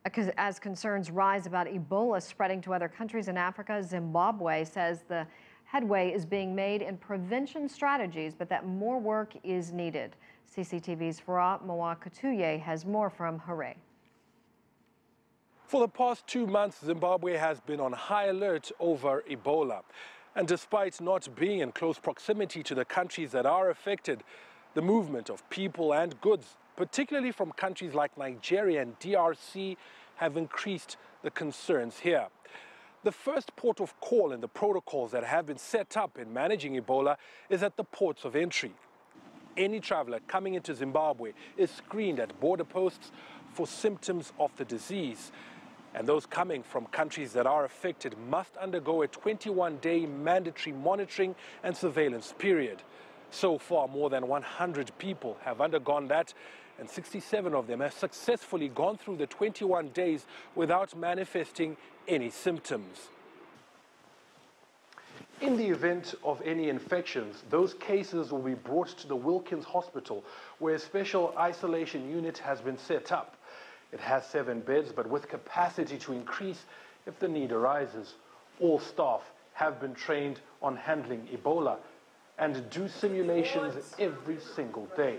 As concerns rise about Ebola spreading to other countries in Africa, Zimbabwe says the headway is being made in prevention strategies, but that more work is needed. CCTV's Farai Mwakituya has more from Farai. For the past 2 months, Zimbabwe has been on high alert over Ebola. And despite not being in close proximity to the countries that are affected, the movement of people and goods, particularly from countries like Nigeria and DRC, have increased the concerns here. The first port of call in the protocols that have been set up in managing Ebola is at the ports of entry. Any traveler coming into Zimbabwe is screened at border posts for symptoms of the disease. And those coming from countries that are affected must undergo a 21-day mandatory monitoring and surveillance period. So far, more than 100 people have undergone that, and 67 of them have successfully gone through the 21 days without manifesting any symptoms. In the event of any infections, those cases will be brought to the Wilkins Hospital, where a special isolation unit has been set up. It has 7 beds, but with capacity to increase if the need arises. All staff have been trained on handling Ebola and do simulations every single day.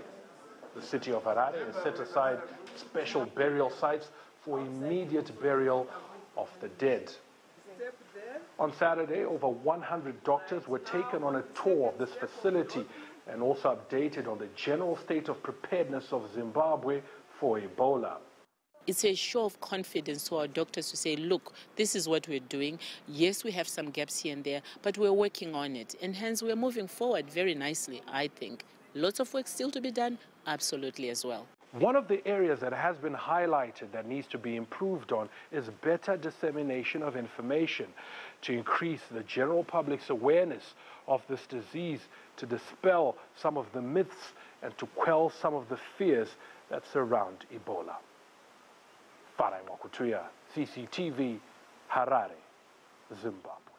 The city of Farai has set aside special burial sites for immediate burial of the dead. On Saturday, over 100 doctors were taken on a tour of this facility and also updated on the general state of preparedness of Zimbabwe for Ebola. It's a show of confidence to our doctors to say, look, this is what we're doing. Yes, we have some gaps here and there, but we're working on it. And hence, we're moving forward very nicely, I think. Lots of work still to be done, absolutely as well. One of the areas that has been highlighted that needs to be improved on is better dissemination of information to increase the general public's awareness of this disease, to dispel some of the myths and to quell some of the fears that surround Ebola. Farai Mwakituya, CCTV, Harare, Zimbabwe.